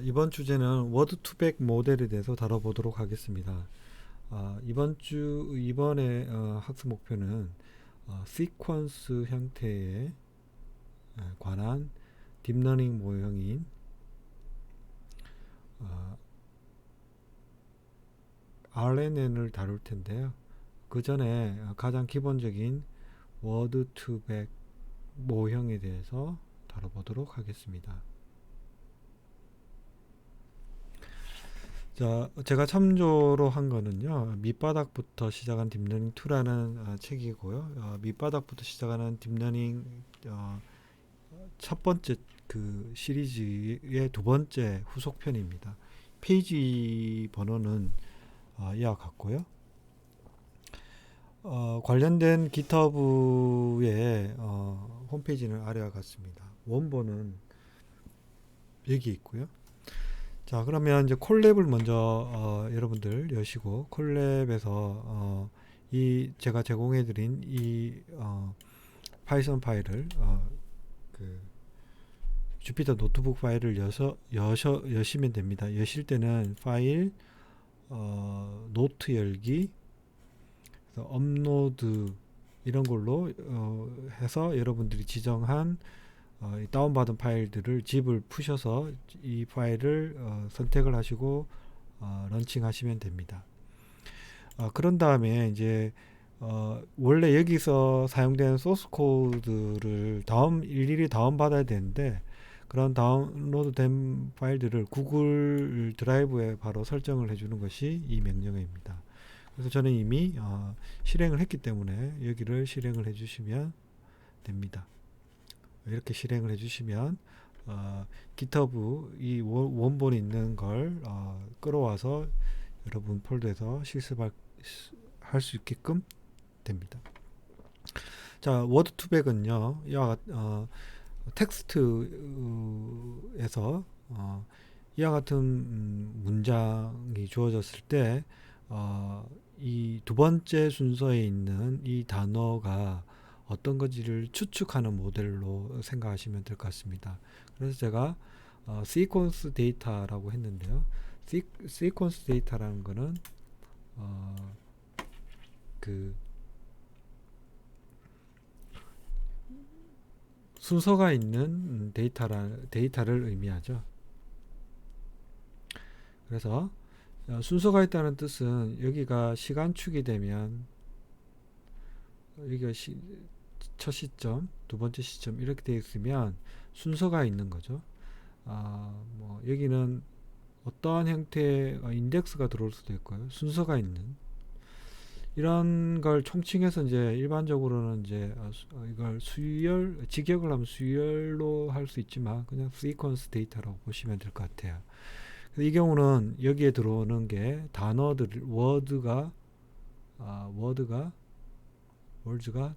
이번 주제는 워드 투백 모델에 대해서 다뤄보도록 하겠습니다. 이번에 학습 목표는 시퀀스 형태에 관한 딥러닝 모형인 RNN을 다룰 텐데요. 그 전에 가장 기본적인 워드 투백 모형에 대해서 다뤄보도록 하겠습니다. 자, 제가 참조로 한 거는요, 밑바닥부터 시작한 딥러닝 2라는 책이고요. 밑바닥부터 시작하는 딥러닝 첫 번째 그 시리즈의 두 번째 후속편입니다. 페이지 번호는 이와 같고요. 관련된 GitHub의 홈페이지는 아래와 같습니다. 원본은 여기 있고요. 자, 그러면 이제 콜랩을 먼저 여러분들 여시고, 콜랩에서 이 제가 제공해드린 이 파이썬 파일을 그 주피터 노트북 파일을 여시면 됩니다. 여실 때는 파일 노트 열기, 그래서 업로드 이런 걸로 해서 여러분들이 지정한 다운받은 파일들을 짚을 푸셔서 이 파일을 선택을 하시고 런칭하시면 됩니다. 그런 다음에 이제 원래 여기서 사용되는 소스 코드를 일일이 다운받아야 되는데, 그런 다운로드된 파일들을 구글 드라이브에 바로 설정을 해주는 것이 이 명령어입니다. 그래서 저는 이미 실행을 했기 때문에 여기를 실행을 해주시면 됩니다. 이렇게 실행을 해주시면 GitHub 이 원본이 있는 걸 끌어와서 여러분 폴더에서 실습할 수 있게끔 됩니다. 자, 워드 투백은요, 텍스트에서 이와 같은 문장이 주어졌을 때 이 두 번째 순서에 있는 이 단어가 어떤 건지를 추측하는 모델로 생각하시면 될 것 같습니다. 그래서 제가 시퀀스 데이터라고 했는데요. 시퀀스 데이터라는 거는 그 순서가 있는 데이터를 의미하죠. 그래서 순서가 있다는 뜻은 여기가 시간축이 되면 여기가 첫 시점, 두 번째 시점 이렇게 되어 있으면 순서가 있는 거죠. 여기는 어떠한 형태의 인덱스가 들어올 수도 있고요. 순서가 있는 이런 걸 총칭해서 이제 일반적으로는 이제 이걸 직역을 하면 수열로 할 수 있지만 그냥 시퀀스 데이터라고 보시면 될 것 같아요. 이 경우는 여기에 들어오는 게 단어들, 월드가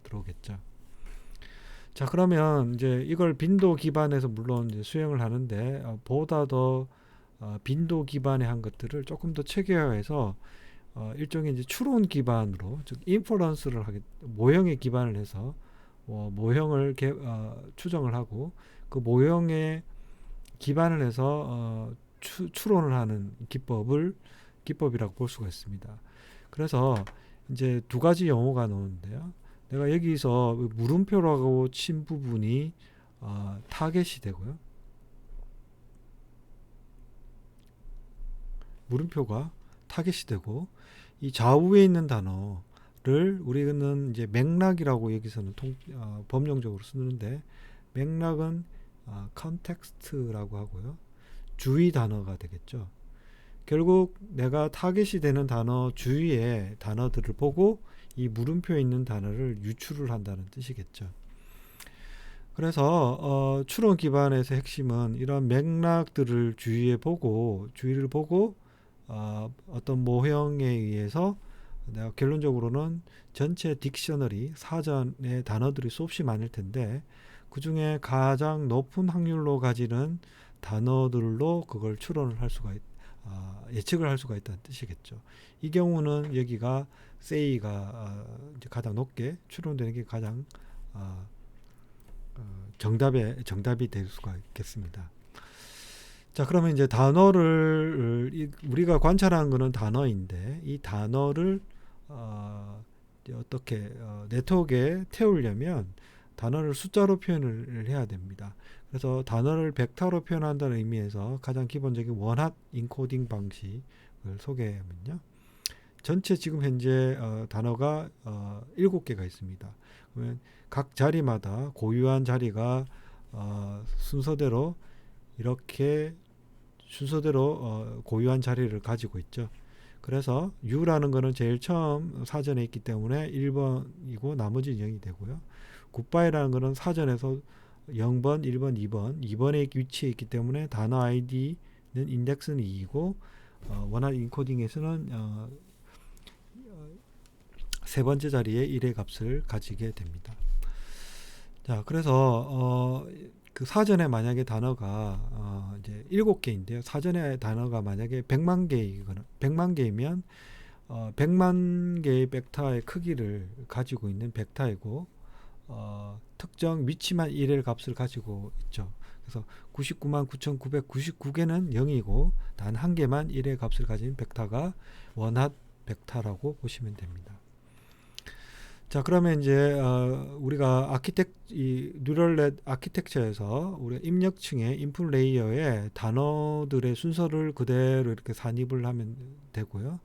들어오겠죠. 자, 그러면 이제 이걸 빈도 기반에서 물론 이제 수행을 하는데 보다 더 빈도 기반의 한 것들을 조금 더 체계화해서 일종의 이제 추론 기반으로, 즉 인퍼런스를 모형에 기반을 해서 모형을 추정을 하고 그 모형에 기반을 해서 추론을 하는 기법이라고 볼 수가 있습니다. 그래서 이제 두 가지 용어가 나오는데요. 내가 여기서 물음표라고 친 부분이 타겟이 되고요. 물음표가 타겟이 되고, 이 좌우에 있는 단어를 우리는 이제 맥락이라고 여기서는 법령적으로 쓰는데, 맥락은 컨텍스트라고 하고요. 주의 단어가 되겠죠. 결국 내가 타겟이 되는 단어 주위의 단어들을 보고 이 물음표에 있는 단어를 유출을 한다는 뜻이겠죠. 그래서 추론 기반에서 핵심은 이런 맥락들을 주위를 보고 어떤 모형에 의해서 내가 결론적으로는 전체 딕셔너리 사전의 단어들이 수없이 많을 텐데 그 중에 가장 높은 확률로 가지는 단어들로 그걸 추론을 할 수가 예측을 할 수가 있다는 뜻이겠죠. 이 경우는 여기가 say가 가장 높게 추론되는 게 가장 정답이 될 수가 있겠습니다. 자, 그러면 이제 단어를 우리가 관찰하는 거는 단어인데 이 단어를 이제 어떻게 네트워크에 태우려면 단어를 숫자로 표현을 해야 됩니다. 그래서 단어를 벡터로 표현한다는 의미에서 가장 기본적인 원핫 인코딩 방식을 소개하면요. 전체 지금 현재 단어가 7개가 있습니다. 그러면 각 자리마다 고유한 자리가 순서대로 이렇게 고유한 자리를 가지고 있죠. 그래서 U라는 거는 제일 처음 사전에 있기 때문에 1번이고 나머지는 0이 되고요. 굿바이라는 거는 사전에서 0번, 1번, 2번, 2번에 위치해 있기 때문에 단어 아이디는 인덱스는 2이고 원활 인코딩에서는 세 번째 자리에 1의 값을 가지게 됩니다. 자, 그래서 그 사전에 만약에 단어가 이제 7개인데요. 사전에 단어가 만약에 100만 개이거나 100만 개이면 100만 개의 벡터의 크기를 가지고 있는 벡터이고 특정 위치만 1의 값을 가지고 있죠. 그래서 99만 9,999개는 0이고 단 한 개만 1의 값을 가진 벡터가 원핫 벡터라고 보시면 됩니다. 자, 그러면 이제 우리가 이 뉴럴넷 아키텍처에서 우리가 입력층에 인풋 레이어에 단어들의 순서를 그대로 이렇게 산입을 하면 되고요.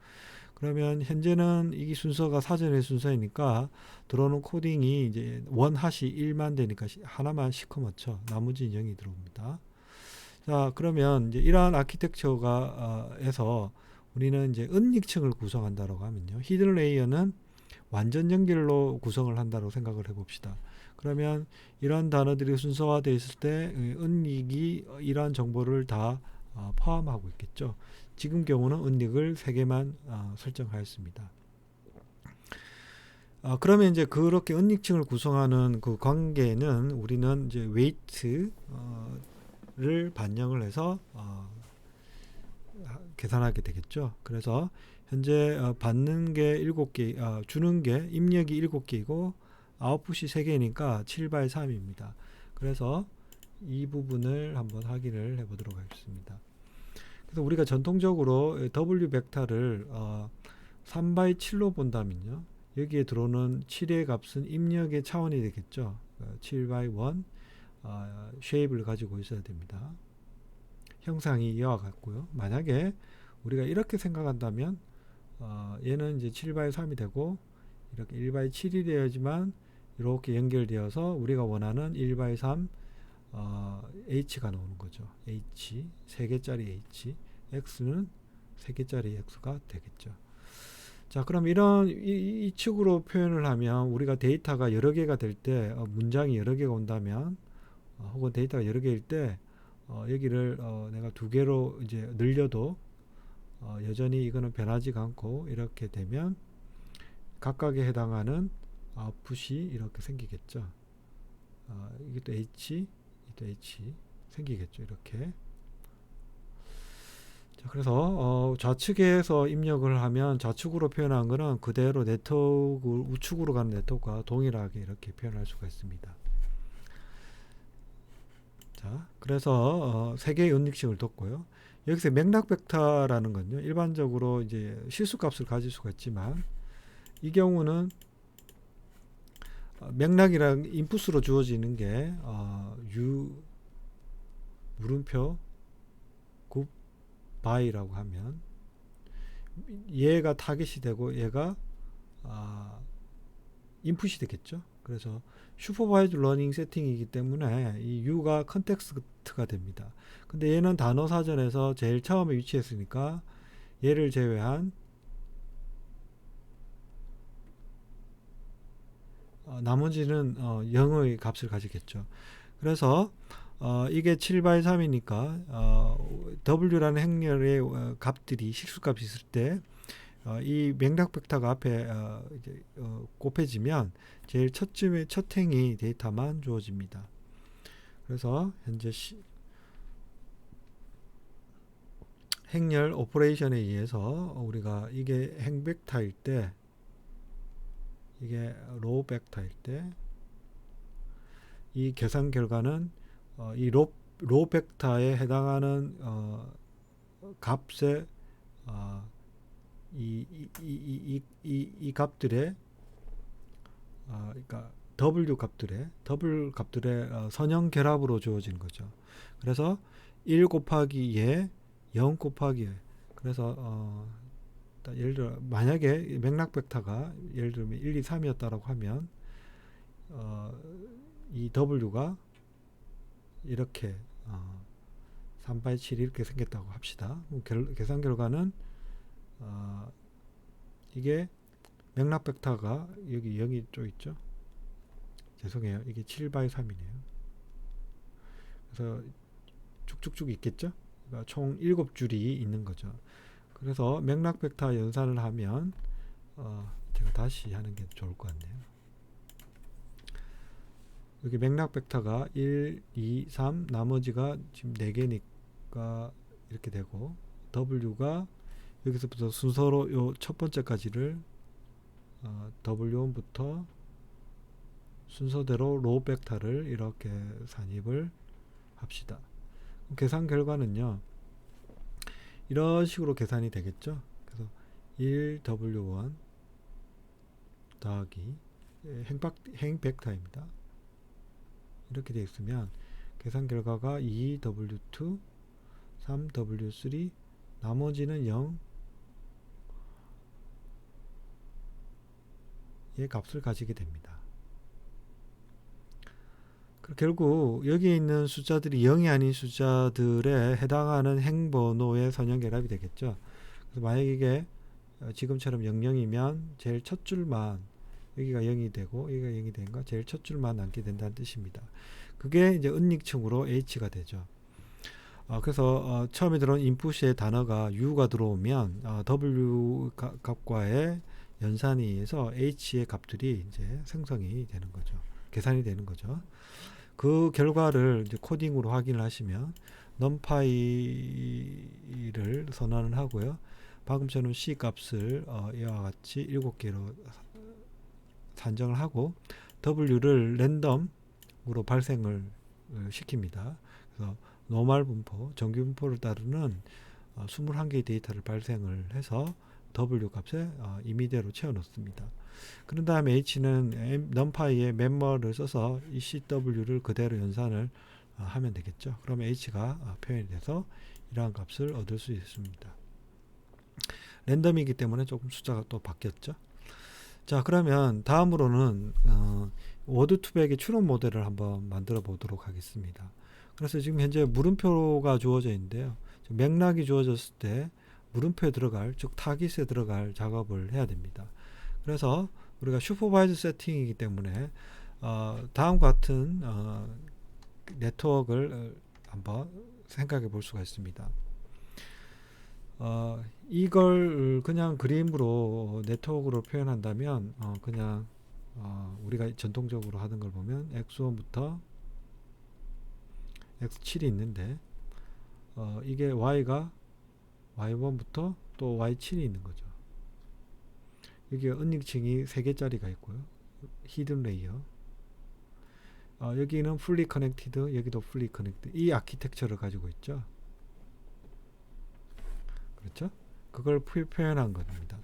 그러면 현재는 이 순서가 사전의 순서이니까 들어오는 코딩이 이제 원핫이 1만 되니까 하나만 시커멓죠. 나머지 0이 들어옵니다. 자, 그러면 이제 이러한 아키텍처가 에서 우리는 이제 은닉층을 구성한다고 하면요. 히든 레이어는 완전 연결로 구성을 한다고 생각을 해봅시다. 그러면 이러한 단어들이 순서화되어 있을 때 은닉이 이러한 정보를 다 포함하고 있겠죠. 지금 경우는 은닉을 3개만 설정하였습니다. 그러면 이제 그렇게 은닉층을 구성하는 그 관계는 우리는 이제 웨이트를 반영을 해서 계산하게 되겠죠. 그래서 현재 받는 게 7개, 주는 게 입력이 7개이고 아웃풋이 3개니까 7 x 3입니다. 그래서 이 부분을 한번 확인을 해 보도록 하겠습니다. 그래서 우리가 전통적으로 W 벡터를 3 x 7로 본다면요. 여기에 들어오는 7의 값은 입력의 차원이 되겠죠. 7 x 1 쉐입을 가지고 있어야 됩니다. 형상이 이와 같고요. 만약에 우리가 이렇게 생각한다면 얘는 이제 7 x 3이 되고 이렇게 1 x 7이 되어야지만 이렇게 연결되어서 우리가 원하는 1 x 3 H가 나오는 거죠. H 3개짜리 H, X는 3개짜리 X가 되겠죠. 자, 그럼 이런 이 축으로 표현을 하면 우리가 데이터가 여러 개가 될 때 문장이 여러 개가 온다면 혹은 데이터가 여러 개일 때 여기를 내가 2개로 이제 늘려도 여전히 이거는 변하지가 않고 이렇게 되면 각각에 해당하는 아웃풋이 이렇게 생기겠죠. 이것도 H, 이것도 H 생기겠죠. 이렇게. 자, 그래서 좌측에서 입력을 하면 좌측으로 표현한 거는 그대로 네트워크 우측으로 가는 네트워크와 동일하게 이렇게 표현할 수가 있습니다. 자, 그래서 3개의 은닉층을 뒀고요. 여기서 맥락 벡터라는 건요. 일반적으로 이제 실수값을 가질 수가 있지만 이 경우는 맥락이랑 인풋으로 주어지는 게 U 물음표 굿 바이라고 하면 얘가 타겟이 되고 얘가 인풋이 되겠죠. 그래서 슈퍼바이즈 러닝 세팅이기 때문에 이 U가 컨텍스트가 됩니다. 근데 얘는 단어 사전에서 제일 처음에 위치했으니까 얘를 제외한 나머지는 0의 값을 가지겠죠. 그래서 이게 7 x 3이니까 W라는 행렬의 값들이 실수값이 있을 때 이 맥락 벡터가 앞에 이제 곱해지면 제일 첫 행이 데이터만 주어집니다. 그래서 현재 행렬 오퍼레이션에 의해서 우리가 이게 행 벡터일 때 이게 로우 벡터일 때 이 계산 결과는 이 로 벡터에 해당하는 값의 이 값들의 그러니까 W 값들의 더블 값들의 선형 결합으로 주어진 거죠. 그래서 1 곱하기 예, 0 곱하기 예. 그래서 예를 들어 만약에 맥락 벡터가 예를 들면 1, 2, 3이었다라고 하면 이 W가 이렇게 3바이 7이 이렇게 생겼다고 합시다. 계산 결과는 이게 맥락 벡터가 여기 0이 또 있죠. 죄송해요. 이게 7바이 3이네요. 그래서 쭉쭉쭉 있겠죠. 그러니까 총 7줄이 있는 거죠. 그래서 맥락 벡터 연산을 하면 제가 다시 하는 게 좋을 것 같네요. 여기 맥락 벡터가 1, 2, 3 나머지가 지금 4개니까 이렇게 되고 W가 여기서부터 순서로 요 첫 번째까지를 W1부터 순서대로 로 벡터를 이렇게 산입을 합시다. 계산 결과는요. 이런 식으로 계산이 되겠죠. 그래서 1W1 더하기 행 벡터입니다. 이렇게 되어 있으면 계산 결과가 2W2 3W3 나머지는 0의 값을 가지게 됩니다. 결국 여기 있는 숫자들이 0이 아닌 숫자들에 해당하는 행번호의 선형 결합이 되겠죠. 그래서 만약 이게 지금처럼 00이면 제일 첫 줄만 여기가 0이 되고 여기가 0이 된 거 제일 첫 줄만 남게 된다는 뜻입니다. 그게 이제 은닉층으로 H가 되죠. 그래서 처음에 들어온 인풋의 단어가 U가 들어오면 W 값과의 연산에 의해서 H의 값들이 이제 생성이 되는 거죠. 계산이 되는 거죠. 그 결과를 이제 코딩으로 확인을 하시면 numpy를 선언을 하고요. 방금처럼 C 값을 이와 같이 7개로 산정을 하고 W를 랜덤으로 발생을 시킵니다. 그래서 노멀 분포, 정규 분포를 따르는 21개의 데이터를 발생을 해서 W 값에 임의대로 채워 넣습니다. 그런 다음에 H는 numpy의 멤버를 써서 이 CW를 그대로 연산을 하면 되겠죠. 그러면 H가 표현이 돼서 이러한 값을 얻을 수 있습니다. 랜덤이기 때문에 조금 숫자가 또 바뀌었죠. 자, 그러면 다음으로는 워드 투백의 추론 모델을 한번 만들어 보도록 하겠습니다. 그래서 지금 현재 물음표가 주어져 있는데요. 맥락이 주어졌을 때 물음표에 들어갈, 즉 타깃에 들어갈 작업을 해야 됩니다. 그래서 우리가 슈퍼바이저 세팅이기 때문에 다음과 같은 네트워크를 한번 생각해 볼 수가 있습니다. 이걸 그냥 그림으로 네트워크로 표현한다면 그냥 우리가 전통적으로 하는 걸 보면 x1부터 x7이 있는데 이게 y가 y1부터 또 y7이 있는 거죠. 여기 은닉층이 3개짜리가 있고요. 히든 레이어. 여기는 풀리 커넥티드, 여기도 풀리 커넥티드. 이 아키텍처를 가지고 있죠. 그렇죠? 그걸 표현한 겁니다.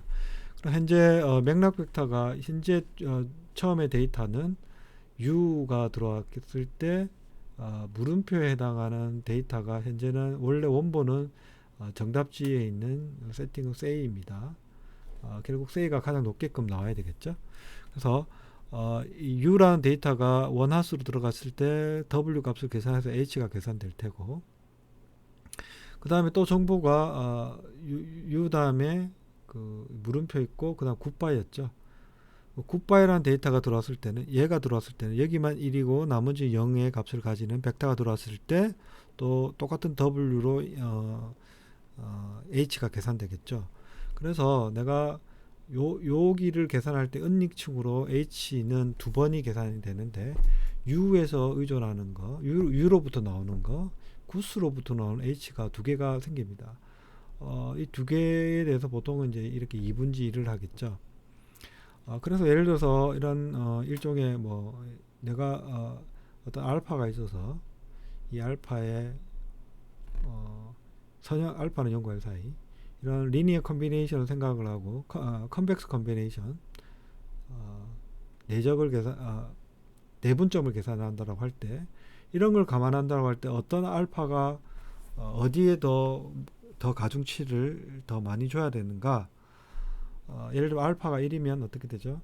그럼 현재 맥락 벡터가 현재 처음에 데이터는 U가 들어왔을 때 물음표에 해당하는 데이터가 현재는 원래 원본은 정답지에 있는 세팅은 say입니다. 결국 say가 가장 높게끔 나와야 되겠죠. 그래서 이 U라는 데이터가 원하수로 들어갔을 때 W 값을 계산해서 H가 계산될 테고 그 다음에 또 정보가 U 다음에 그 물음표 있고 그 다음 굿바이였죠. 굿바이라는 데이터가 들어왔을 때는 얘가 들어왔을 때는 여기만 1이고 나머지 0의 값을 가지는 벡터가 들어왔을 때 또 똑같은 W로 H가 계산되겠죠. 그래서 내가 여기를 계산할 때 은닉층으로 H는 2번이 계산이 되는데 U에서 의존하는 거 U로부터 나오는 거 구스로부터 나오는 H가 2개가 생깁니다. 이 2개에 대해서 보통은 이제 이렇게 2분지 1을 하겠죠. 그래서 예를 들어서 이런 일종의 뭐 내가 어떤 알파가 있어서 이 알파의 선형 알파는 0과 1 사이 이런 리니어 컨비네이션을 생각을 하고 컨벡스 컨비네이션 내적을 내분점을 계산한다고 할 때 이런 걸 감안한다고 할 때 어떤 알파가 어디에 더 가중치를 더 많이 줘야 되는가. 예를 들어 알파가 1이면 어떻게 되죠?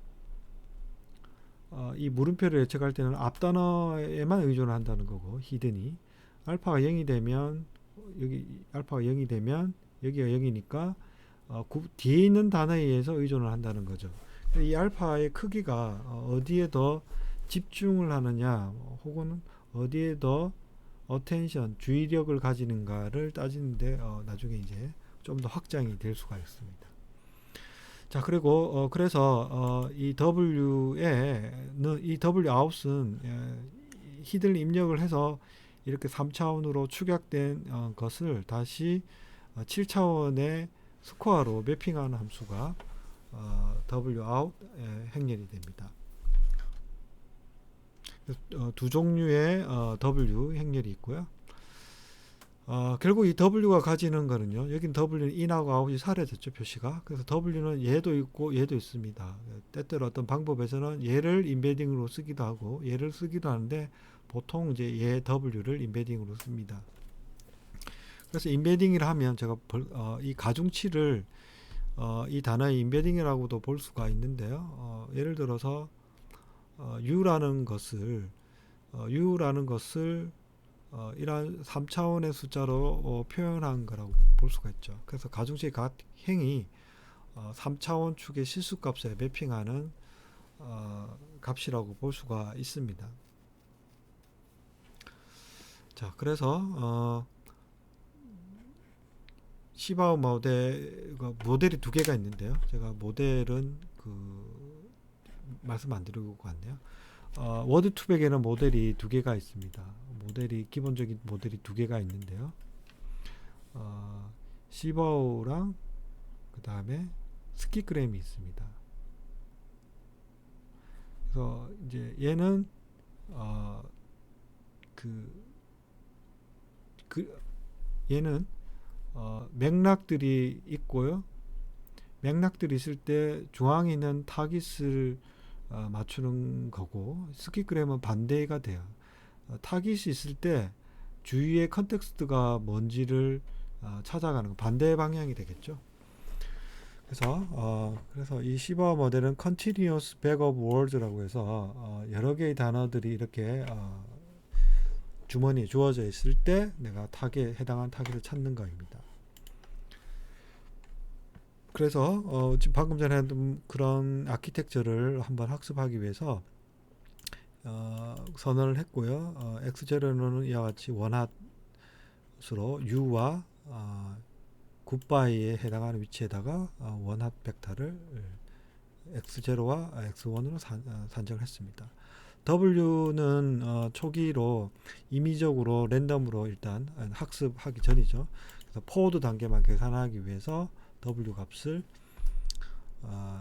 이 물음표를 예측할 때는 앞단어에만 의존을 한다는 거고 히든이 알파가 0이 되면 여기 알파가 0이 되면 여기가 0이니까 뒤에 있는 단어에 의해서 의존을 한다는 거죠. 이 알파의 크기가 어디에 더 집중을 하느냐 혹은 어디에 더 어텐션 주의력을 가지는가를 따지는데 나중에 이제 좀 더 확장이 될 수가 있습니다. 자, 그리고 그래서 이 W에는 이 W 아웃은 히든을 입력을 해서 이렇게 3차원으로 축약된 것을 다시 7차원의 스코어로 매핑하는 함수가 W out 행렬이 됩니다. 두 종류의 W 행렬이 있고요. 결국 이 W가 가지는 거는요. 여긴 W는 in하고 out이 사라졌죠. 표시가. 그래서 W는 얘도 있고 얘도 있습니다. 때때로 어떤 방법에서는 얘를 인베딩으로 쓰기도 하고 얘를 쓰기도 하는데 보통 이제 얘 W를 인베딩으로 씁니다. 그래서 인베딩을 하면 제가 이 가중치를 이 단어의 인베딩이라고도 볼 수가 있는데요. 예를 들어서 U라는 것을 이러한 3차원의 숫자로 표현한 거라고 볼 수가 있죠. 그래서 가중치의 각 행이 3차원 축의 실수값에 매핑하는 값이라고 볼 수가 있습니다. 자, 그래서 시바오 모델이 두 개가 있는데요. 제가 모델은 말씀 안 드리고 갔네요. 워드 투백에는 모델이 두 개가 있습니다. 기본적인 모델이 두 개가 있는데요. 시바오랑 그 다음에 스키그램이 있습니다. 그래서 이제 얘는 얘는 맥락들이 있고요. 맥락들이 있을 때 중앙에 있는 타깃을 맞추는 거고 스키그램은 반대가 돼요. 타깃이 있을 때 주위의 컨텍스트가 뭔지를 찾아가는 거 반대 방향이 되겠죠. 그래서 이 시바 모델은 Continuous Backup Words라고 해서 여러 개의 단어들이 이렇게 주머니에 주어져 있을 때 내가 해당한 타깃을 찾는 거입니다. 그래서 지금 방금 전에 했던 그런 아키텍처를 한번 학습하기 위해서 선언을 했고요. X0는 이와 같이 원핫수로 U와 굿바이에 해당하는 위치에다가 원핫 벡터를 X0와 X1으로 산정을 했습니다. W는 초기로 임의적으로 랜덤으로 일단 학습하기 전이죠. 그래서 포워드 단계만 계산하기 위해서 W 값을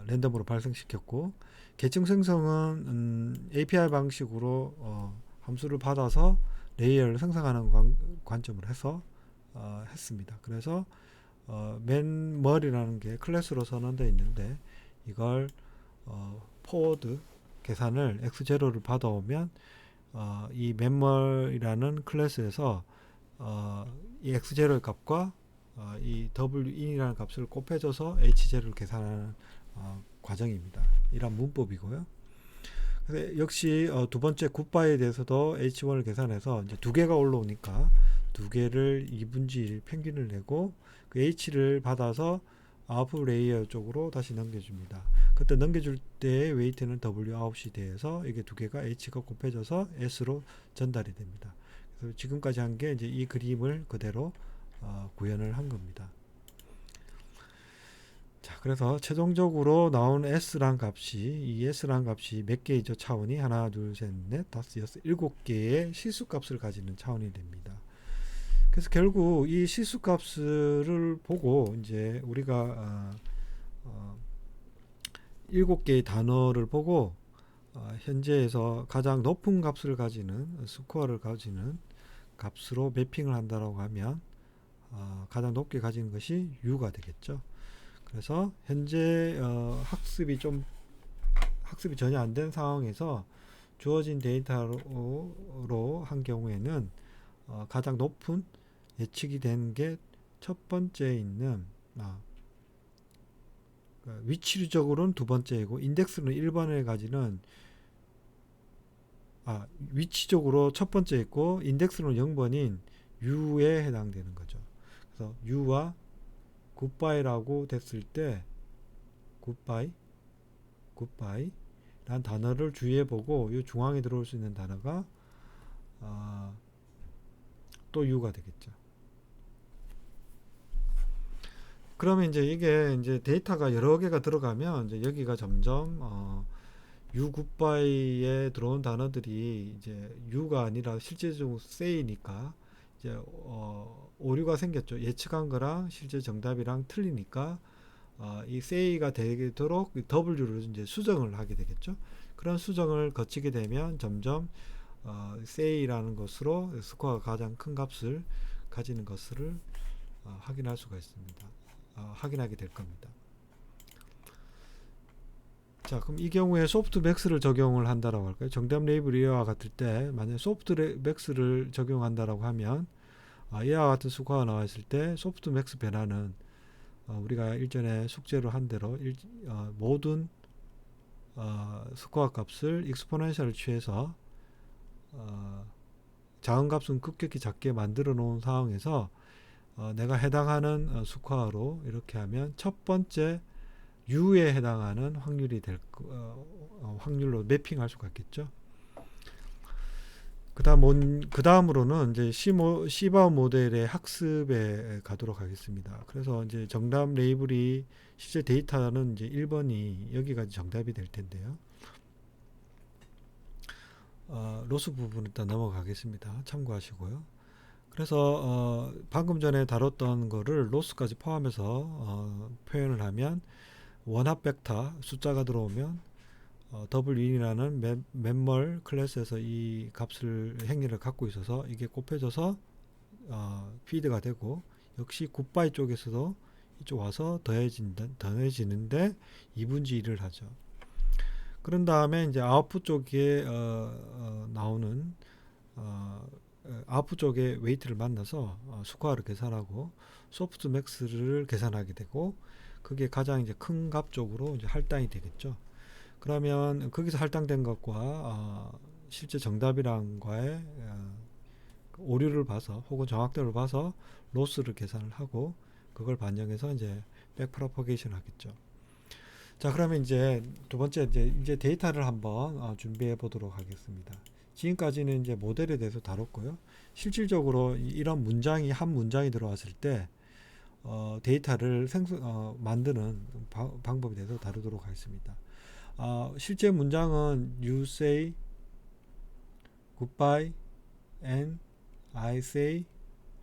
랜덤으로 발생시켰고 계층 생성은 API 방식으로 함수를 받아서 레이어를 생성하는 관점으로 해서 했습니다. 그래서 맨 머리라는 게 클래스로 선언되어 있는데 이걸 포워드 계산을 x0를 받아오면 이 memmer이라는 클래스에서 이 x0의 값과 이 win이라는 값을 곱해줘서 h0를 계산하는 과정입니다. 이런 문법이고요. 그래서 역시 두 번째 굿바이에 대해서도 h1을 계산해서 이제 두 개가 올라오니까 두 개를 2분의 1 평균을 내고 그 h를 받아서 아웃풋 레이어 쪽으로 다시 넘겨줍니다. 그때 넘겨줄 때의 웨이트는 w9이 돼서 이게 두 개가 h가 곱해져서 s로 전달이 됩니다. 그래서 지금까지 한 게 이제 이 그림을 그대로 구현을 한 겁니다. 자, 그래서 최종적으로 나온 s란 값이 이 s란 값이 몇 개이죠? 차원이 하나, 둘, 셋, 넷, 다섯, 여섯, 일곱 개의 실수값을 가지는 차원이 됩니다. 그래서 결국 이 실수값을 보고 이제 우리가 7개의 단어를 보고 현재에서 가장 높은 값을 가지는 스코어를 가지는 값으로 매핑을 한다라고 하면 가장 높게 가지는 것이 U가 되겠죠. 그래서 현재 학습이 전혀 안 된 상황에서 주어진 데이터로 한 경우에는 가장 높은 예측이 되는 게 첫 번째에 있는 위치적으로는 두 번째이고 인덱스는 1번에 가지는 위치적으로 첫 번째 있고 인덱스는 0번인 U에 해당되는 거죠. 그래서 U와 굿바이라고 됐을 때 굿바이 라는 단어를 주의해 보고 이 중앙에 들어올 수 있는 단어가 또 U가 되겠죠. 그러면 이제 이게 이제 데이터가 여러 개가 들어가면 이제 여기가 점점 U 굿바이에 들어온 단어들이 이제 U가 아니라 실제적으로 say니까 이제 오류가 생겼죠. 예측한 거랑 실제 정답이랑 틀리니까 이 say가 되도록 W를 이제 수정을 하게 되겠죠. 그런 수정을 거치게 되면 점점 say라는 것으로 스코어가 가장 큰 값을 가지는 것을 확인할 수가 있습니다. 확인하게 될 겁니다. 자, 그럼 이 경우에 소프트맥스를 적용을 한다라고 할까요? 정답 레이블 이와 같을 때 만약 소프트맥스를 적용한다라고 하면 이와 같은 스코어가 나왔을 때 소프트맥스 변화는 우리가 일전에 숙제로 한 대로 모든 스코어 값을 익스포넨셜을 취해서 작은 값은 급격히 작게 만들어 놓은 상황에서 내가 해당하는 스코어로 이렇게 하면 첫 번째 U에 해당하는 확률이 확률로 매핑할 수가 있겠죠. 그 다음으로는 이제 시바오 모델의 학습에 가도록 하겠습니다. 그래서 이제 정답 레이블이 실제 데이터는 이제 1번이 여기가 정답이 될 텐데요. 로스 부분 일단 넘어가겠습니다. 참고하시고요. 그래서 방금 전에 다뤘던 거를 로스까지 포함해서 표현을 하면 원합 벡터 숫자가 들어오면 W인이라는 멤멀 클래스에서 이 값을 행위를 갖고 있어서 이게 곱해져서 피드가 되고 역시 굿바이 쪽에서도 이쪽 와서 더해지는데 2분지 1을 하죠. 그런 다음에 이제 아웃풋 쪽에 나오는 아웃풋 쪽에 웨이트를 만나서 스코어를 계산하고 소프트 맥스를 계산하게 되고 그게 가장 이제 큰 값 쪽으로 이제 할당이 되겠죠. 그러면 거기서 할당된 것과 실제 정답이랑과의 오류를 봐서 혹은 정확도를 봐서 로스를 계산을 하고 그걸 반영해서 이제 백프로퍼게이션 하겠죠. 자, 그러면 이제 두 번째 이제 데이터를 한번 준비해 보도록 하겠습니다. 지금까지는 이제 모델에 대해서 다뤘고요. 실질적으로 이런 한 문장이 들어왔을 때 데이터를 만드는 방법에 대해서 다루도록 하겠습니다. 실제 문장은 You say goodbye and I say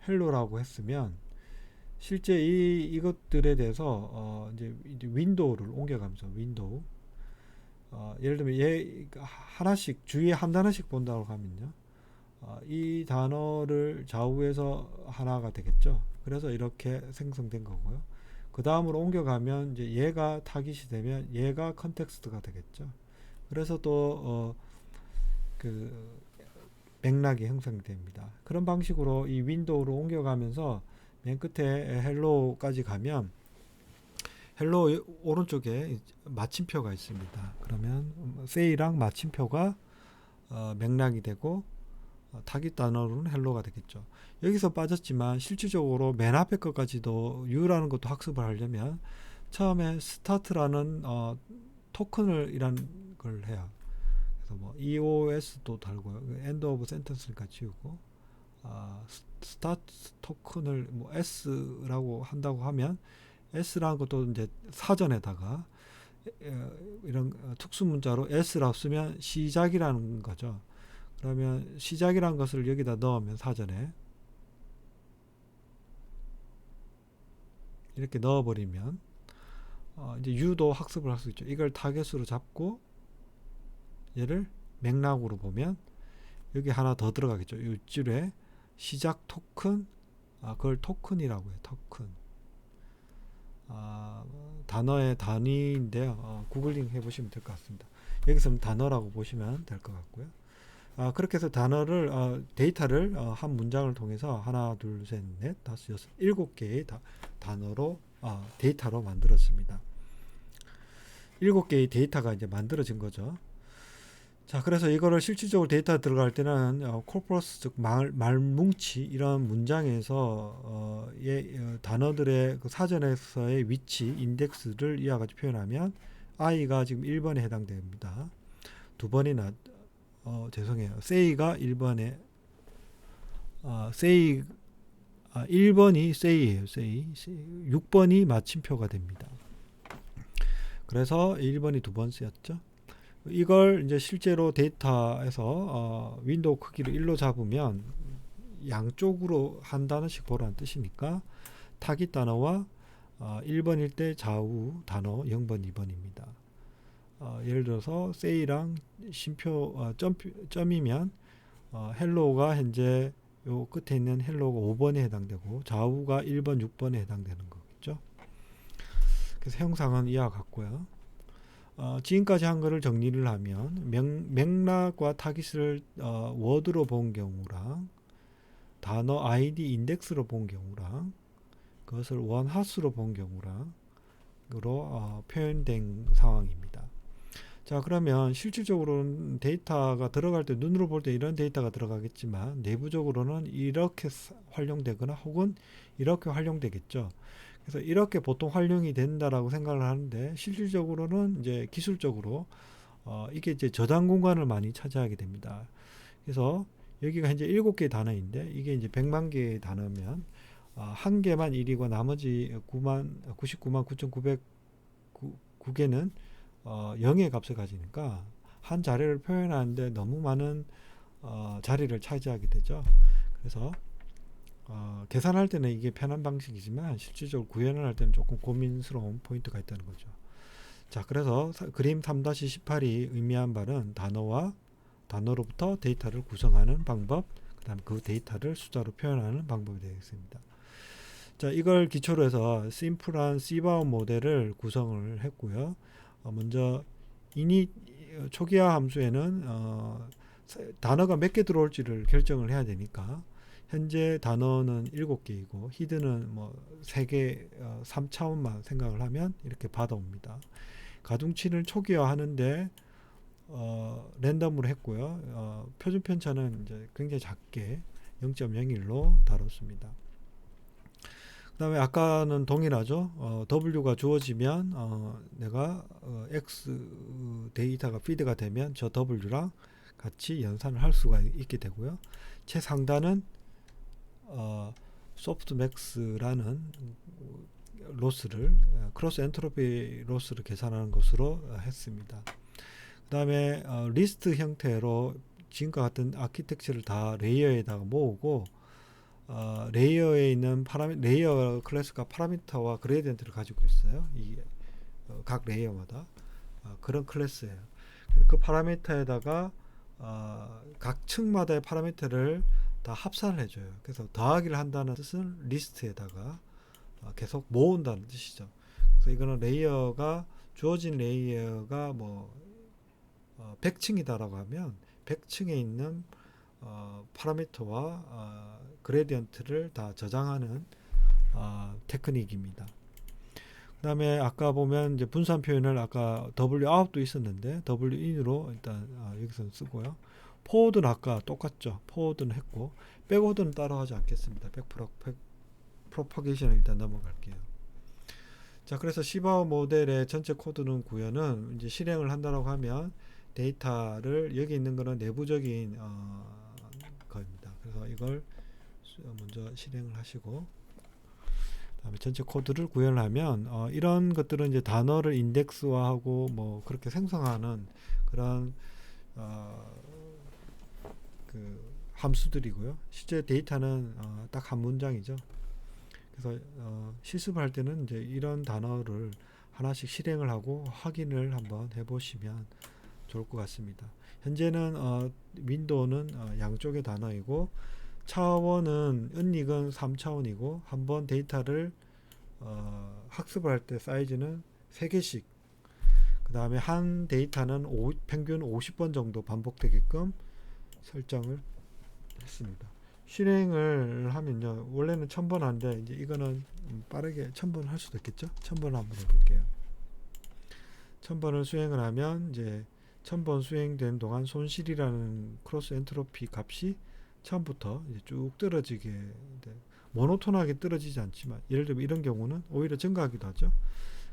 hello라고 했으면 실제 이것들에 대해서 이제 윈도우를 옮겨가면서 윈도우 예를 들면 하나씩 주위에 한 단어씩 본다고 하면요. 이 단어를 좌우에서 하나가 되겠죠. 그래서 이렇게 생성된 거고요. 그 다음으로 옮겨가면 이제 얘가 타깃이 되면 얘가 컨텍스트가 되겠죠. 그래서 또 그 맥락이 형성됩니다. 그런 방식으로 이 윈도우로 옮겨가면서 맨 끝에 헬로까지 가면 헬로 오른쪽에 마침표가 있습니다. 그러면 say랑 마침표가 맥락이 되고 타깃 단어로는 헬로가 되겠죠. 여기서 빠졌지만 실질적으로 맨 앞에 것까지도 U라는 것도 학습을 하려면 처음에 스타트라는 토큰을 이란 걸 해요. 그래서 뭐 EOS도 달고요. end of sentence를 지우고 스타트 토큰을 뭐 S라고 한다고 하면 S라는 것도 이제 사전에다가 이런 특수 문자로 S라고 쓰면 시작이라는 거죠. 그러면 시작이란 것을 여기다 넣으면 사전에 이렇게 넣어버리면 이제 U도 학습을 할 수 있죠. 이걸 타겟으로 잡고 얘를 맥락으로 보면 여기 하나 더 들어가겠죠. 이 줄에 시작 토큰, 그걸 토큰이라고 해요. 토큰. 단어의 단위인데요. 구글링 해보시면 될 것 같습니다. 여기서 단어라고 보시면 될 것 같고요. 그렇게 해서 데이터를 한 문장을 통해서 하나, 둘, 셋, 넷, 다섯, 여섯, 7개의 단어로 데이터로 만들었습니다. 7개의 데이터가 이제 만들어진 거죠. 자, 그래서 이거를 실질적으로 데이터 들어갈 때는 코퍼스, 즉 말뭉치 이런 문장에서 단어들의 그 사전에서의 위치, 인덱스를 이와 같이 표현하면 i가 지금 1번에 해당됩니다. 두 번이나 죄송해요. say가 1번에 say 1번이 say예요. say 6번이 마침표가 됩니다. 그래서 1번이 두 번 쓰였죠. 이걸 이제 실제로 데이터에서 윈도우 크기를 1로 잡으면 양쪽으로 한 단어씩 보라는 뜻이니까 타깃 단어와 1번일 때 좌우 단어 0번, 2번입니다. 예를 들어서 say랑 심표 점이면 헬로우가 현재 요 끝에 있는 헬로우가 5번에 해당되고 좌우가 1번, 6번에 해당되는 거겠죠. 그래서 형상은 이와 같고요. 지금까지 한 거를 정리를 하면 맥락과 타깃을 워드로 본 경우랑 단어 ID 인덱스로 본 경우랑 그것을 원하수로 본 경우랑 으로 표현된 상황입니다. 자, 그러면 실질적으로는 데이터가 들어갈 때 눈으로 볼 때 이런 데이터가 들어가겠지만 내부적으로는 이렇게 활용되거나 혹은 이렇게 활용되겠죠. 그래서 이렇게 보통 활용이 된다라고 생각을 하는데 실질적으로는 이제 기술적으로 이게 이제 저장 공간을 많이 차지하게 됩니다. 그래서 여기가 현재 7개의 단어인데 이게 이제 100만 개의 단어면 한 개만 1이고 나머지 99만 9,909개는 0의 값을 가지니까 한 자리를 표현하는데 너무 많은 자리를 차지하게 되죠. 그래서 계산할 때는 이게 편한 방식이지만 실질적으로 구현을 할 때는 조금 고민스러운 포인트가 있다는 거죠. 자, 그래서 그림 3-18이 의미한 바는 단어로부터 데이터를 구성하는 방법, 그 다음 그 데이터를 숫자로 표현하는 방법이 되겠습니다. 자, 이걸 기초로 해서 심플한 C바운 모델을 구성을 했고요. 먼저 초기화 함수에는 단어가 몇 개 들어올지를 결정을 해야 되니까 현재 단어는 7개이고 히드는 뭐 3개 3차원만 생각을 하면 이렇게 받아옵니다. 가중치를 초기화하는데 랜덤으로 했고요. 표준 편차는 이제 굉장히 작게 0.01로 다뤘습니다. 그 다음에 아까는 동일하죠. W가 주어지면 내가 X 데이터가 피드가 되면 저 W랑 같이 연산을 할 수가 있게 되고요. 최상단은 소프트맥스라는 로스를 크로스 엔트로피 로스를 계산하는 것으로 했습니다. 그 다음에 리스트 형태로 지금과 같은 아키텍처를 다 레이어에다가 모으고 레이어에 있는 레이어 클래스가 파라미터와 그레디언트를 가지고 있어요. 각 레이어마다 그런 클래스예요. 그 파라미터에다가 각 층마다의 파라미터를 다 합산을 해줘요. 그래서 더하기를 한다는 뜻은 리스트에다가 계속 모은다는 뜻이죠. 그래서 이거는 주어진 레이어가 100층이다라고 하면 100층에 있는 파라미터와 그레디언트를 다 저장하는 테크닉입니다. 그 다음에 아까 보면 이제 분산 표현을 아까 W_out도 있었는데 W_in으로 일단 여기서 쓰고요. 포워드는 아까 똑같죠. 포워드는 했고 백워드는 따로 하지 않겠습니다. 프로파게이션을 일단 넘어갈게요. 자, 그래서 C바운 모델의 전체 코드는 구현은 이제 실행을 한다라고 하면 데이터를 여기 있는 거는 내부적인 거입니다. 그래서 이걸 먼저 실행을 하시고 그다음에 전체 코드를 구현을 하면 이런 것들은 이제 단어를 인덱스화하고 뭐 그렇게 생성하는 그런 그 함수들이고요. 실제 데이터는 딱 한 문장이죠. 그래서 실습을 할 때는 이제 이런 단어를 하나씩 실행을 하고 확인을 한번 해보시면 좋을 것 같습니다. 현재는 윈도우는 양쪽의 단어이고 차원은 은닉은 3차원이고 한번 데이터를 학습을 할 때 사이즈는 3개씩, 그 다음에 한 데이터는 평균 50번 정도 반복되게끔 설정을 했습니다. 실행을 하면요, 원래는 1000번 하는데 이제 이거는 빠르게 1000번 할 수도 있겠죠. 1000번 한번 해볼게요. 1000번을 수행을 하면 이제 1000번 수행된 동안 손실이라는 크로스 엔트로피 값이 처음부터 이제 쭉 떨어지게, 모노톤하게 떨어지지 않지만, 예를 들면 이런 경우는 오히려 증가하기도 하죠.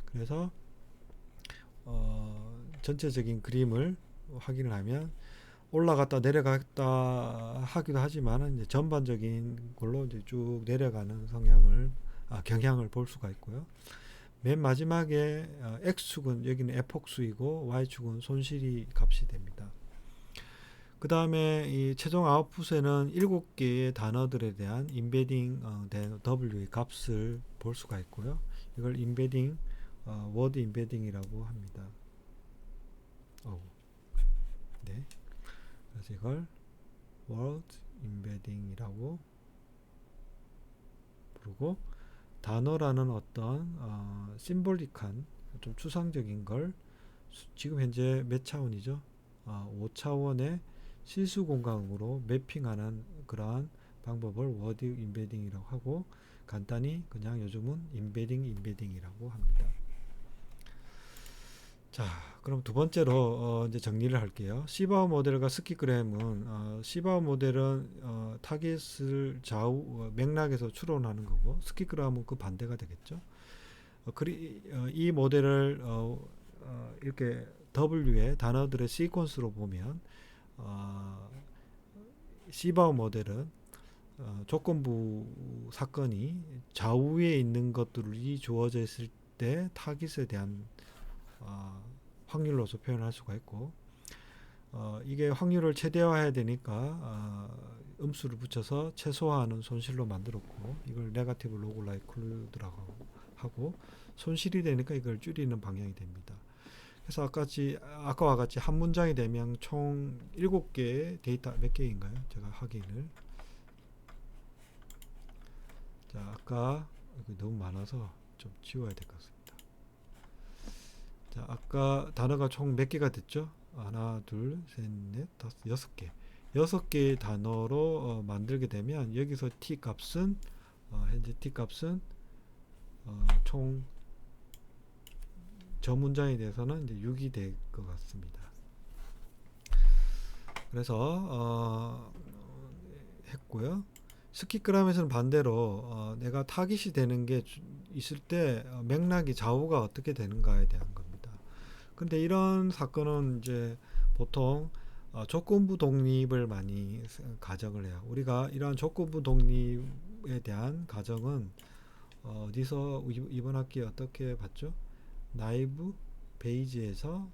그래서 전체적인 그림을 확인을 하면 올라갔다 내려갔다 하기도 하지만 이제 전반적인 걸로 이제 쭉 내려가는 경향을 볼 수가 있고요. 맨 마지막에 X축은 여기는 에폭수이고 Y축은 손실이 값이 됩니다. 그 다음에 이 최종 아웃풋에는 7개의 단어들에 대한 임베딩 된 W의 값을 볼 수가 있고요. 이걸 임베딩, 워드 임베딩이라고 합니다. 네. 그래서 이걸 word embedding이라고 부르고, 단어라는 어떤 심볼릭한 좀 추상적인 걸 지금 현재 몇 차원이죠? 5차원의 실수 공간으로 매핑하는 그러한 방법을 word embedding이라고 하고, 간단히 그냥 요즘은 임베딩이라고 합니다. 자, 그럼 두 번째로 이제 정리를 할게요. 시바오 모델과 스키그램은 시바오 모델은 타깃을 좌우 맥락에서 추론하는 거고, 스키그램은 그 반대가 되겠죠. 이 모델을 이렇게 W의 단어들의 시퀀스로 보면 시바오 모델은 조건부 사건이 좌우에 있는 것들이 주어져 있을 때 타깃에 대한 확률로서 표현할 수가 있고, 이게 확률을 최대화해야 되니까 음수를 붙여서 최소화하는 손실로 만들었고, 이걸 네거티브 로그 라이클루드라고 하고, 손실이 되니까 이걸 줄이는 방향이 됩니다. 그래서 아까와 같이 한 문장이 되면 총 7개의 데이터, 몇 개인가요? 제가 확인을. 자, 아까 너무 많아서 좀 지워야 될 것 같습니다. 자, 아까 단어가 총 몇 개가 됐죠? 하나, 둘, 셋, 넷, 다섯, 6개. 6개의 단어로 만들게 되면 여기서 t 값은 현재 t 값은 총 저 문장에 대해서는 이제 6이 될 것 같습니다. 그래서 했고요. 스키그램에서는 반대로 내가 타깃이 되는 게 있을 때 맥락이 좌우가 어떻게 되는가에 대한 겁니다. 근데 이런 사건은 이제 보통 조건부 독립을 많이 가정을 해요. 우리가 이러한 조건부 독립에 대한 가정은 어디서 이번 학기에 어떻게 봤죠? 나이브 베이지에서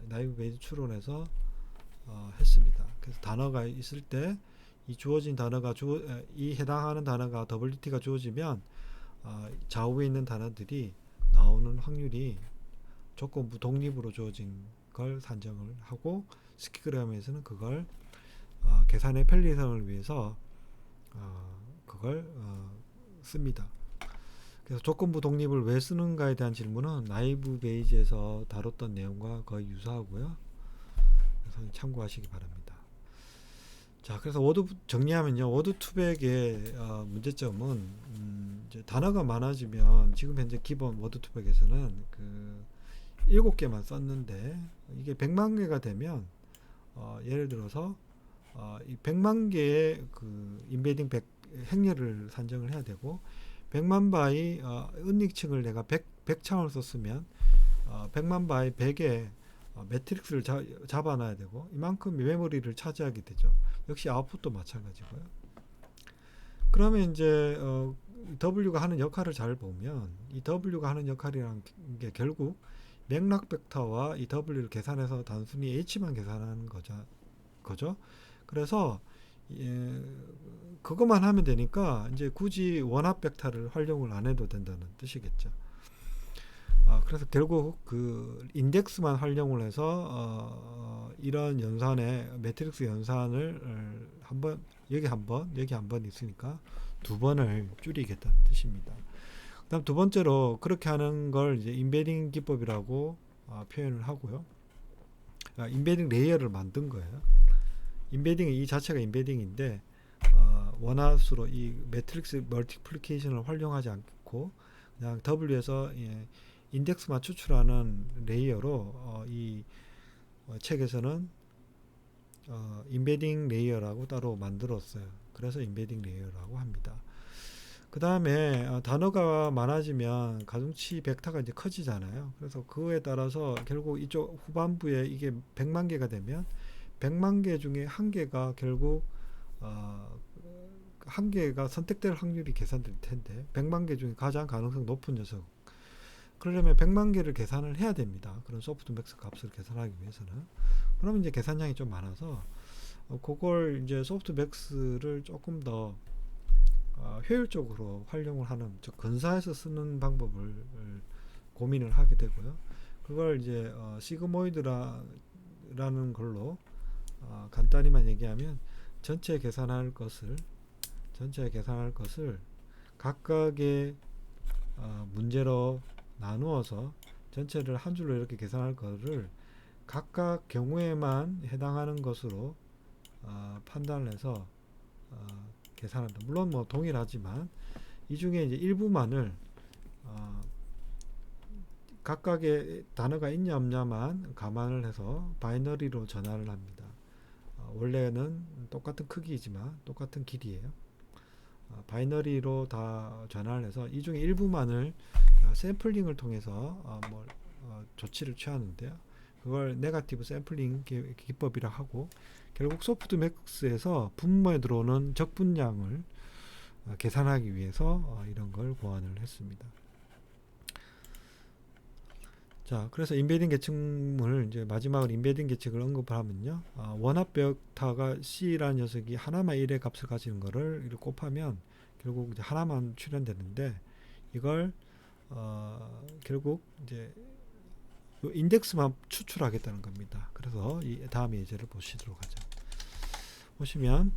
나이브 베이지 추론에서 했습니다. 그래서 단어가 있을 때 이 주어진 단어가 이 해당하는 단어가 WT가 주어지면 좌우에 있는 단어들이 나오는 확률이 조건부 독립으로 주어진 걸 산정을 하고, 스키그램에서는 그걸 계산의 편리성을 위해서 그걸 씁니다. 그래서 조건부 독립을 왜 쓰는가에 대한 질문은 나이브 베이지에서 다뤘던 내용과 거의 유사하고요. 그래서 참고하시기 바랍니다. 자, 그래서 정리하면요, 워드 투백의 문제점은 이제 단어가 많아지면, 지금 현재 기본 워드 투백에서는 7개만 썼는데 이게 100만 개가 되면 예를 들어서 이 100만 개의 인베딩 행렬을 산정을 해야 되고, 100만 바이 은닉층을 내가 100차원을 썼으면 100만 바이 100의 매트릭스를 잡아놔야 되고, 이만큼 메모리를 차지하게 되죠. 역시 아웃풋도 마찬가지고요. 그러면 이제 W가 하는 역할을 잘 보면, 이 W가 하는 역할이라는 게 결국 맥락 벡터와 이 W를 계산해서 단순히 H만 계산하는 거죠. 그래서 그것만 하면 되니까 이제 굳이 원합 벡터를 활용을 안 해도 된다는 뜻이겠죠. 그래서 결국 인덱스만 활용을 해서 이런 연산의 매트릭스 연산을 한번 여기 한 번, 여기 한 번 있으니까 두 번을 줄이겠다는 뜻입니다. 그다음 두 번째로 그렇게 하는 걸 이제 인베딩 기법이라고 표현을 하고요. 인베딩 레이어를 만든 거예요. 인베딩 이 자체가 인베딩인데 원화수로 이 매트릭스 멀티플리케이션을 활용하지 않고 그냥 W에서 인덱스만 추출하는 레이어로 이 책에서는 인베딩 레이어라고 따로 만들었어요. 그래서 인베딩 레이어라고 합니다. 그 다음에 단어가 많아지면 가중치 벡터가 이제 커지잖아요. 그래서 그거에 따라서 결국 이쪽 후반부에 이게 100만 개가 되면 100만 개 중에 한 개가 결국 한 개가 선택될 확률이 계산될 텐데 100만 개 중에 가장 가능성 높은 녀석, 그러려면 100만 개를 계산을 해야 됩니다. 그런 소프트맥스 값을 계산하기 위해서는. 그러면 이제 계산량이 좀 많아서 그걸 이제 소프트맥스를 조금 더 효율적으로 활용을 하는, 즉 근사해서 쓰는 방법을 고민을 하게 되고요. 그걸 이제 시그모이드라는 걸로 간단히만 얘기하면 전체 계산할 것을 각각의 문제로 나누어서 전체를 한 줄로 이렇게 계산할 것을 각각 경우에만 해당하는 것으로 판단을 해서 계산한다. 물론 뭐 동일하지만 이 중에 이제 일부만을 각각의 단어가 있냐 없냐만 감안을 해서 바이너리로 전환을 합니다. 원래는 똑같은 크기이지만 똑같은 길이에요. 바이너리로 다 전환을 해서 이 중에 일부만을 샘플링을 통해서 조치를 취하는데요. 그걸 네거티브 샘플링 기법이라 하고, 결국 소프트맥스에서 분모에 들어오는 적분량을 계산하기 위해서 이런 걸 고안을 했습니다. 자, 그래서 인베딩 계층을 이제 마지막으로 인베딩 계층을 언급을 하면요. 원합 벡터가 C라는 녀석이 하나만 1의 값을 가지는 거를 이렇게 곱하면 결국 이제 하나만 출현되는데, 이걸 결국 이제 인덱스만 추출하겠다는 겁니다. 그래서 이 다음 예제를 보시도록 하죠. 보시면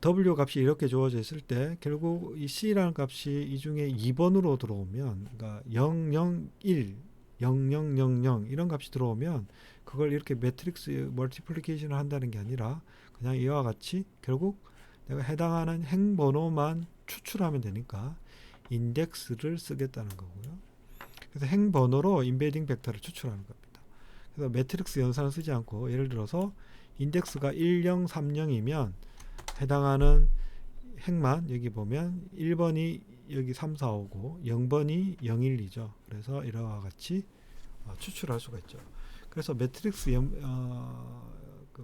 W 값이 이렇게 주어져 있을 때 결국 이 C라는 값이 이 중에 2번으로 들어오면, 그러니까 001 0000 이런 값이 들어오면 그걸 이렇게 매트릭스 멀티플리케이션을 한다는 게 아니라 그냥 이와 같이 결국 내가 해당하는 행번호만 추출하면 되니까 인덱스를 쓰겠다는 거고요. 그래서 행번호로 인베딩 벡터를 추출하는 겁니다. 그래서 매트릭스 연산을 쓰지 않고, 예를 들어서 인덱스가 1030이면 해당하는 행만 여기 보면 1번이 여기 3, 4, 5고 0번이 0, 1, 2죠. 그래서 이와 같이 추출할 수가 있죠. 그래서 매트릭스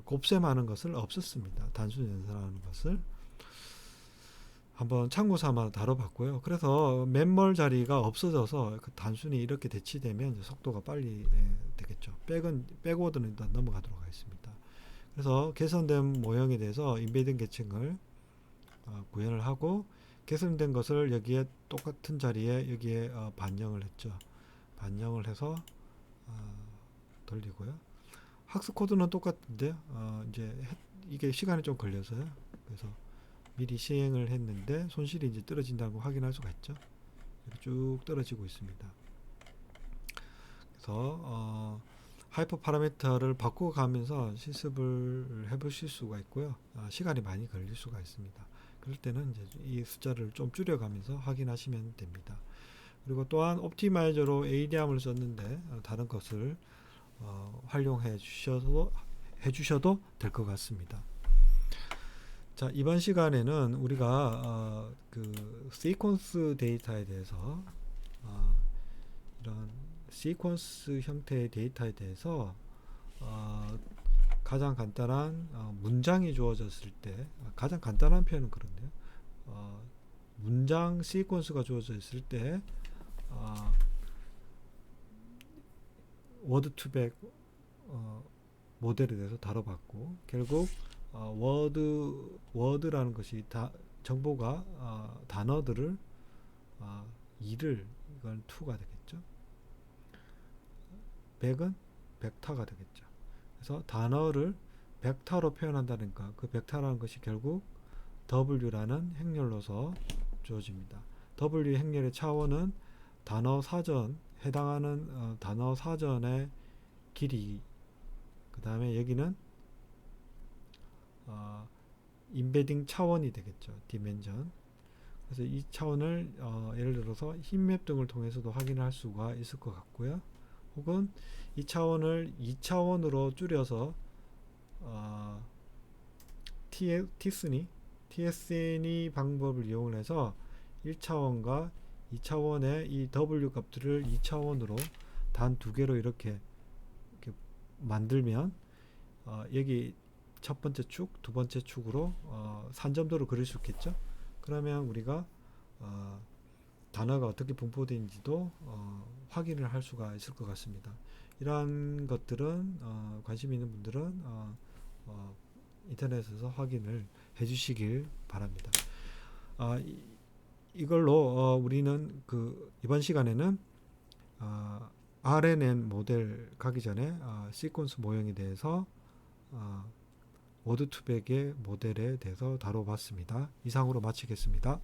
곱셈하는 것을 없앴습니다. 단순 연산하는 것을 한번 참고 삼아 다뤄봤고요. 그래서 맨멀 자리가 없어져서 단순히 이렇게 대치되면 속도가 빨리 되겠죠. 백워드는 일단 넘어가도록 하겠습니다. 그래서 개선된 모형에 대해서 인베딩 계층을 구현을 하고, 개선된 것을 여기에 똑같은 자리에 여기에 반영을 했죠. 반영을 해서 돌리고요. 학습 코드는 똑같은데요. 이제 이게 시간이 좀 걸려서요. 그래서 미리 시행을 했는데 손실이 이제 떨어진다는 거 확인할 수가 있죠. 이렇게 쭉 떨어지고 있습니다. 그래서 하이퍼 파라미터를 바꿔가면서 실습을 해보실 수가 있고요. 시간이 많이 걸릴 수가 있습니다. 그럴 때는 이제 이 숫자를 좀 줄여가면서 확인하시면 됩니다. 그리고 또한 옵티마이저로 ADM을 썼는데 다른 것을 활용해 주셔도 될 것 같습니다. 자, 이번 시간에는 우리가 그 시퀀스 데이터에 대해서 이런 시퀀스 형태의 데이터에 대해서 가장 간단한 문장이 주어졌을 때, 가장 간단한 표현은 그런데요. 문장 시퀀스가 주어져 있을 때 워드 투백 모델에 대해서 다뤄봤고, 결국 워드라는 것이 정보가 단어들을 2를, 이건 2가 되겠죠. 백은 벡터가 되겠죠. 그래서 단어를 벡터로 표현한다니까 그 벡터라는 것이 결국 W라는 행렬로서 주어집니다. W 행렬의 차원은 단어 사전, 해당하는 단어 사전의 길이, 그 다음에 여기는 인베딩 차원이 되겠죠. 디멘전. 그래서 이 차원을 예를 들어서 힙맵 등을 통해서도 확인할 수가 있을 것 같고요. 혹은 이 차원을 2차원으로 줄여서 TSNE 방법을 이용을 해서 1차원과 2차원의 이 W 값들을 2차원으로 단 두 개로 이렇게 만들면 여기 첫 번째 축, 두 번째 축으로 산점도를 그릴 수 있겠죠. 그러면 우리가 단어가 어떻게 분포되는지도 확인을 할 수가 있을 것 같습니다. 이러한 것들은 관심 있는 분들은 인터넷에서 확인을 해 주시길 바랍니다. 이걸로 우리는 이번 시간에는 RNN 모델 가기 전에 시퀀스 모형에 대해서 워드 투백의 모델에 대해서 다뤄봤습니다. 이상으로 마치겠습니다.